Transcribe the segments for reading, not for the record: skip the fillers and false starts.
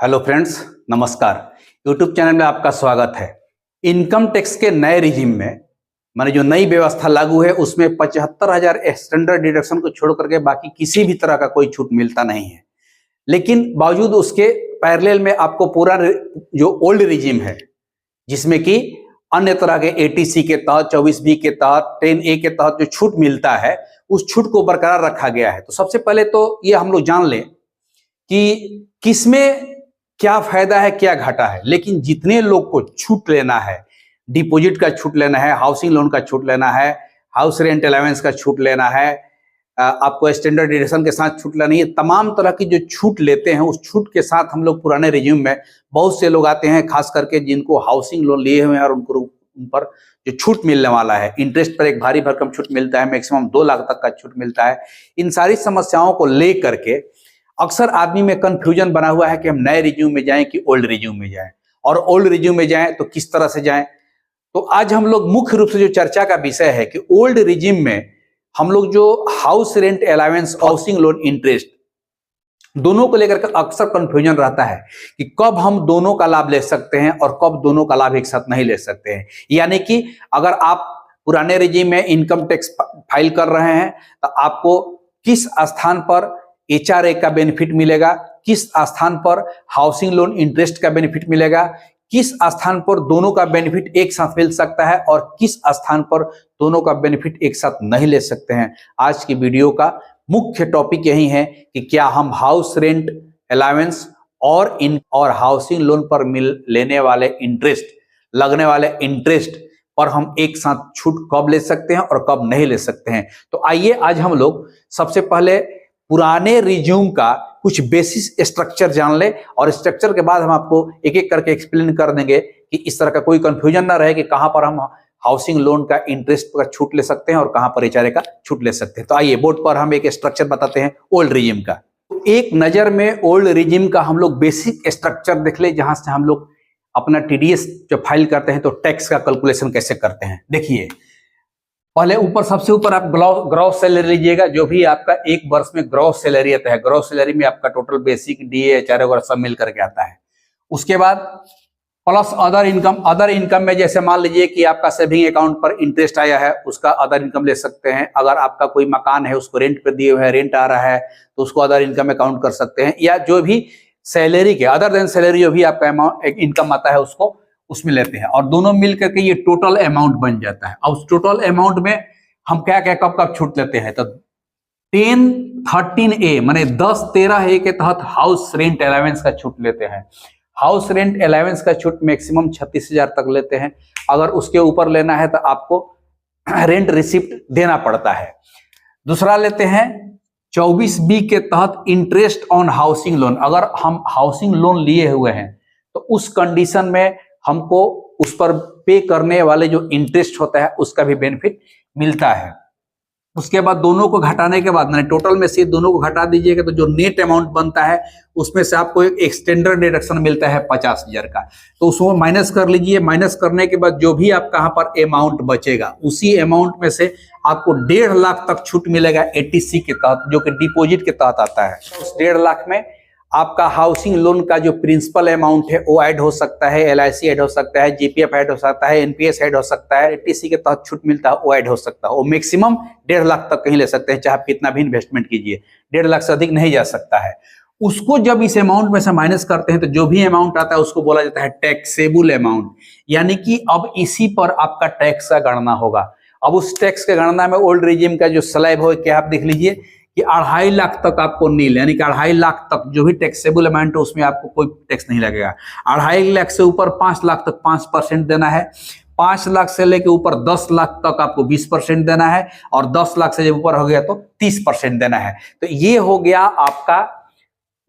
Hello friends, नमस्कार। YouTube channel में आपका स्वागत है। इनकम टैक्स के नए रिजीम में माने जो नई व्यवस्था लागू है उसमें 75,000 स्टैंडर्ड डिडक्शन को छोड़ करके बाकी किसी भी तरह का कोई छूट मिलता नहीं है। लेकिन बावजूद उसके पैरेलल में आपको पूरा जो ओल्ड रिजीम है जिसमें कि अन्य तरह के एटीसी के तहत 24B के तहत 10A के तहत जो छूट मिलता है उस छूट को बरकरार रखा गया है। तो सबसे पहले तो ये हम लोग जान लें कि किसमें क्या फायदा है क्या घाटा है। लेकिन जितने लोग को छूट लेना है, डिपॉजिट का छूट लेना है, हाउसिंग लोन का छूट लेना है, हाउस रेंट अलाउंस का छूट लेना है, आपको स्टैंडर्ड डिडक्शन के साथ छूट लेनी है, तमाम तरह की जो छूट लेते हैं उस छूट के साथ हम लोग पुराने रिज्यूम में बहुत से लोग आते हैं, खास करके जिनको हाउसिंग लोन लिए हुए हैं और उन पर जो छूट मिलने वाला है, इंटरेस्ट पर एक भारी भरकम छूट मिलता है, मैक्सिमम 2 लाख तक का छूट मिलता है। इन सारी समस्याओं को ले करके अक्सर आदमी में कंफ्यूजन बना हुआ है कि हम नए रिज्यूम में जाएं कि ओल्ड रिज्यूम में जाएं, और ओल्ड रिज्यूम में जाएं तो किस तरह से जाएं। तो आज हम लोग मुख्य रूप से जो चर्चा का विषय है कि ओल्ड रिज्यूम में हम लोग जो house rent allowance, housing loan interest, दोनों को लेकर के अक्सर कंफ्यूजन रहता है कि कब हम दोनों का लाभ ले सकते हैं और कब दोनों का लाभ एक साथ नहीं ले सकते हैं। यानी कि अगर आप पुराने रिज्यूम में इनकम टैक्स फाइल कर रहे हैं तो आपको किस स्थान पर HRA का बेनिफिट मिलेगा, किस स्थान पर हाउसिंग लोन इंटरेस्ट का बेनिफिट मिलेगा, किस स्थान पर दोनों का बेनिफिट एक साथ मिल सकता है और किस स्थान पर दोनों का बेनिफिट एक साथ नहीं ले सकते हैं। आज की वीडियो का मुख्य टॉपिक यही है कि क्या हम हाउस रेंट अलाउंस और हाउसिंग लोन पर लेने वाले इंटरेस्ट, लगने वाले इंटरेस्ट पर हम एक साथ छूट कब ले सकते हैं और कब नहीं ले सकते हैं। तो आइए आज हम लोग सबसे पहले पुराने रिज्यूम का कुछ बेसिक स्ट्रक्चर जान ले, और स्ट्रक्चर के बाद हम आपको एक एक करके एक्सप्लेन कर देंगे कि इस तरह का कोई कंफ्यूजन ना रहे कि कहां पर हम हाउसिंग लोन का इंटरेस्ट का छूट ले सकते हैं और कहां पर HRA का छूट ले सकते हैं। तो आइए बोर्ड पर हम एक स्ट्रक्चर बताते हैं ओल्ड रिज्यूम का। तो एक नजर में ओल्ड रिज्यूम का हम लोग बेसिक स्ट्रक्चर देख ले, जहां से हम लोग अपना TDS जब फाइल करते हैं तो टैक्स का कैलकुलेशन कैसे करते हैं। देखिए, पहले सबसे ऊपर आप ग्रॉस सैलरी लीजिएगा, जो भी आपका एक वर्ष में ग्रॉस सैलरी आता है। ग्रॉस सैलरी में आपका टोटल बेसिक DA HRA वगैरह सब मिल करके आता है। उसके बाद plus other income. Other income में जैसे मान लीजिए कि आपका सेविंग अकाउंट पर इंटरेस्ट आया है, उसका अदर इनकम ले सकते हैं। अगर आपका कोई मकान है उसको रेंट पे दिए हुए है, रेंट आ रहा है तो उसको अदर इनकम अकाउंट कर सकते हैं, या जो भी सैलरी के अदर देन सैलरी जो भी आपका अमाउंट एक इनकम आता है उसको उसमें लेते हैं, और दोनों मिल करके ये टोटल अमाउंट बन जाता है। अब उस टोटल अमाउंट में हम क्या क्या कब कब छूट लेते हैं, तो 1013A माने 1013A के तहत हाउस रेंट अलाउंस का छूट लेते हैं। हाउस रेंट अलाउंस का छूट मैक्सिमम 36,000 तक लेते हैं। अगर उसके ऊपर लेना है तो आपको रेंट रिसिप्ट देना पड़ता है। दूसरा लेते हैं 24B के तहत इंटरेस्ट ऑन हाउसिंग लोन। अगर हम हाउसिंग लोन लिए हुए हैं तो उस कंडीशन में हमको उस पर पे करने वाले जो इंटरेस्ट होता है उसका भी बेनिफिट मिलता है। उसके बाद दोनों को घटाने के बाद मैंने टोटल में से दोनों को घटा दीजिएगा तो जो नेट अमाउंट बनता है उसमें से आपको एक स्टैंडर्ड डिडक्शन मिलता है 50,000 का। तो उसको माइनस कर लीजिए। माइनस करने के बाद जो भी आपका यहाँ पर अमाउंट बचेगा उसी अमाउंट में से आपको 1.5 लाख तक छूट मिलेगा ATC के तहत, जो कि डिपॉजिट के तहत आता है। उस 1.5 लाख में आपका हाउसिंग लोन का जो प्रिंसिपल अमाउंट है वो ऐड हो सकता है, LIC ऐड हो सकता है, GPF ऐड हो सकता है, NPS ऐड हो सकता है, ATC के तहत छूट मिलता है वो ऐड हो सकता है। वो मैक्सिमम 1.5 लाख तक कहीं ले सकते हैं, चाहे आप कितना भी इन्वेस्टमेंट कीजिए, 1.5 लाख से अधिक नहीं जा सकता है। उसको जब इस अमाउंट में से माइनस करते हैं तो जो भी अमाउंट आता है उसको बोला जाता है टैक्सेबल अमाउंट, यानी कि अब इसी पर आपका टैक्स का गणना होगा। अब उस टैक्स के गणना में ओल्ड रिजीम का जो स्लैब हो, क्या आप देख लीजिए कि 2.5 लाख तक आपको नील, यानी कि 2.5 लाख तक जो भी टैक्सेबल अमाउंट है उसमें आपको कोई टैक्स नहीं लगेगा। 2.5 लाख से ऊपर 5 लाख तक 5% देना है। 5 लाख से लेके ऊपर 10 लाख तक आपको 20% देना है, और 10 लाख से जब ऊपर हो गया तो 30% देना है। तो ये हो गया आपका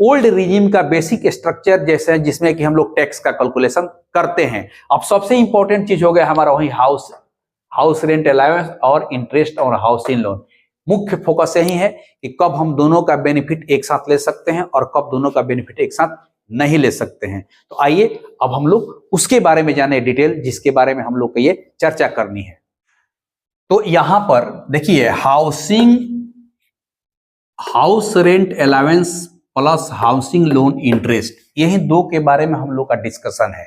ओल्ड रिजीम का बेसिक स्ट्रक्चर, जैसे जिसमें कि हम लोग टैक्स का कैलकुलेशन करते हैं। अब सबसे इंपॉर्टेंट चीज हो गया हमारा वही हाउस रेंट अलाउंस और इंटरेस्ट और हाउसिंग लोन। मुख्य फोकस यही है कि कब हम दोनों का बेनिफिट एक साथ ले सकते हैं और कब दोनों का बेनिफिट एक साथ नहीं ले सकते हैं। तो आइए अब हम लोग उसके बारे में जाने डिटेल, जिसके बारे में हम लोग को ये चर्चा करनी है। तो यहां पर देखिए, house rent allowance plus housing loan interest, यही दो के बारे में हम लोग का डिस्कशन है।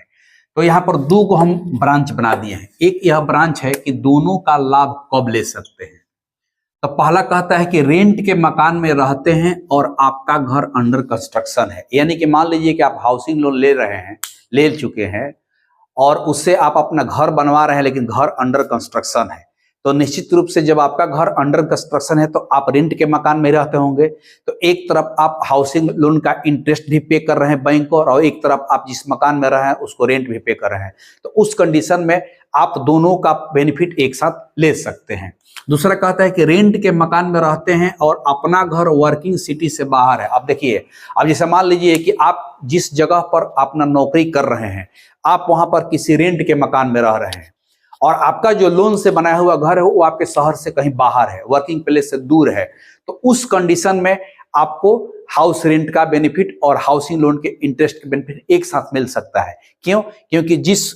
तो यहाँ पर दो को हम ब्रांच बना दिए हैं। एक यह ब्रांच है कि दोनों का लाभ कब ले सकते हैं। तो पहला कहता है कि रेंट के मकान में रहते हैं और आपका घर अंडर कंस्ट्रक्शन है, यानी कि मान लीजिए कि आप हाउसिंग लोन ले रहे हैं, ले चुके हैं और उससे आप अपना घर बनवा रहे हैं, लेकिन घर अंडर कंस्ट्रक्शन है। तो निश्चित रूप से जब आपका घर अंडर कंस्ट्रक्शन है तो आप रेंट के मकान में रहते होंगे, तो एक तरफ आप हाउसिंग लोन का इंटरेस्ट भी पे कर रहे हैं बैंक को, और एक तरफ आप जिस मकान में रहे हैं उसको रेंट भी पे कर रहे हैं। तो उस कंडीशन में आप दोनों का बेनिफिट एक साथ ले सकते हैं। दूसरा कहता है कि रेंट के मकान में रहते हैं और अपना घर वर्किंग सिटी से बाहर है। अब देखिए, अब जैसे मान लीजिए कि आप जिस जगह पर अपना नौकरी कर रहे हैं, आप वहां पर किसी रेंट के मकान में रह रहे हैं और आपका जो लोन से बनाया हुआ घर है वो आपके शहर से कहीं बाहर है, वर्किंग प्लेस से दूर है। तो उस कंडीशन में आपको हाउस रेंट का बेनिफिट और हाउसिंग लोन के इंटरेस्ट के बेनिफिट एक साथ मिल सकता है। क्यों? क्योंकि जिस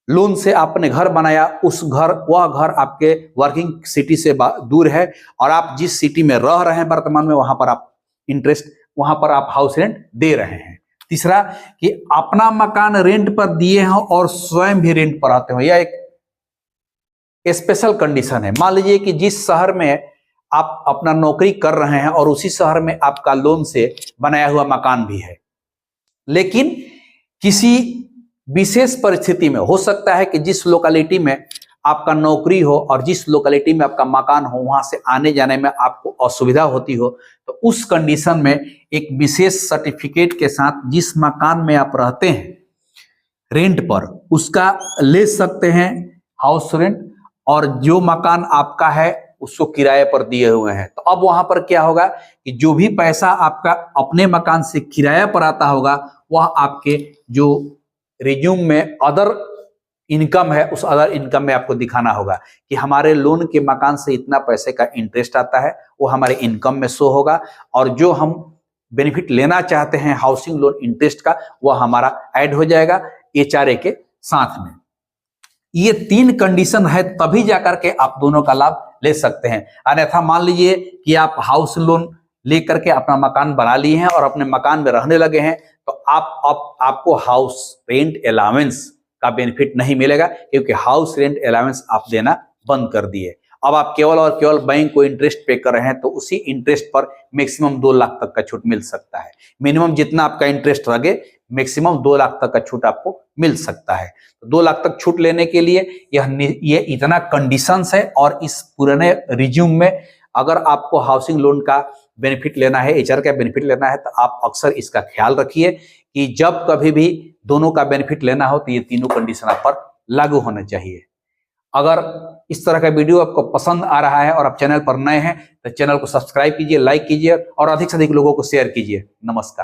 लोन से आपने घर बनाया वह घर आपके वर्किंग सिटी से दूर है, और आप जिस सिटी में रह रहे हैं वर्तमान में, वहां पर आप इंटरेस्ट, वहां पर आप हाउस रेंट दे रहे हैं। तीसरा कि अपना मकान रेंट पर दिए हो और स्वयं भी रेंट पर आते हो, यह एक स्पेशल कंडीशन है। मान लीजिए कि जिस शहर में आप अपना नौकरी कर रहे हैं और उसी शहर में आपका लोन से बनाया हुआ मकान भी है, लेकिन किसी विशेष परिस्थिति में हो सकता है कि जिस लोकेलिटी में आपका नौकरी हो और जिस लोकेलिटी में आपका मकान हो, वहां से आने जाने में आपको असुविधा होती हो, तो उस कंडीशन में एक विशेष सर्टिफिकेट के साथ जिस मकान में आप रहते हैं रेंट पर, उसका ले सकते हैं हाउस रेंट, और जो मकान आपका है उसको किराए पर दिए हुए हैं। तो अब वहां पर क्या होगा कि जो भी पैसा आपका अपने मकान से किराया पर आता होगा, वह आपके जो रिज्यूम में अदर इनकम है, उस अदर इनकम में आपको दिखाना होगा कि हमारे लोन के मकान से इतना पैसे का इंटरेस्ट आता है, वो हमारे इनकम में शो होगा, और जो हम बेनिफिट लेना चाहते हैं हाउसिंग लोन इंटरेस्ट का, वह हमारा ऐड हो जाएगा HRA के साथ में। ये 3 कंडीशन है, तभी जाकर के आप दोनों का लाभ ले सकते हैं। अन्यथा मान लीजिए कि आप हाउस लोन लेकर के अपना मकान बना लिए हैं और अपने मकान में रहने लगे हैं, तो आपको हाउस रेंट अलाउंस का बेनिफिट नहीं मिलेगा, क्योंकि हाउस रेंट अलाउंस आप देना बंद कर दिए। अब आप केवल और केवल बैंक को इंटरेस्ट पे कर रहे हैं, तो उसी इंटरेस्ट पर मैक्सिमम 2 लाख तक का छूट मिल सकता है। मिनिमम जितना आपका इंटरेस्ट लगे, मैक्सिमम 2 लाख तक का छूट आपको मिल सकता है। तो 2 लाख तक छूट लेने के लिए ये इतना कंडीशंस है, और इस पुराने रिज्यूम में अगर आपको हाउसिंग लोन का बेनिफिट लेना है, HR का बेनिफिट लेना है, तो आप अक्सर इसका ख्याल रखिए कि जब कभी भी दोनों का बेनिफिट लेना हो तो ये तीनों कंडीशन आप पर लागू होना चाहिए। अगर इस तरह का वीडियो आपको पसंद आ रहा है और आप चैनल पर नए हैं तो चैनल को सब्सक्राइब कीजिए, लाइक कीजिए और अधिक से अधिक लोगों को शेयर कीजिए। नमस्कार।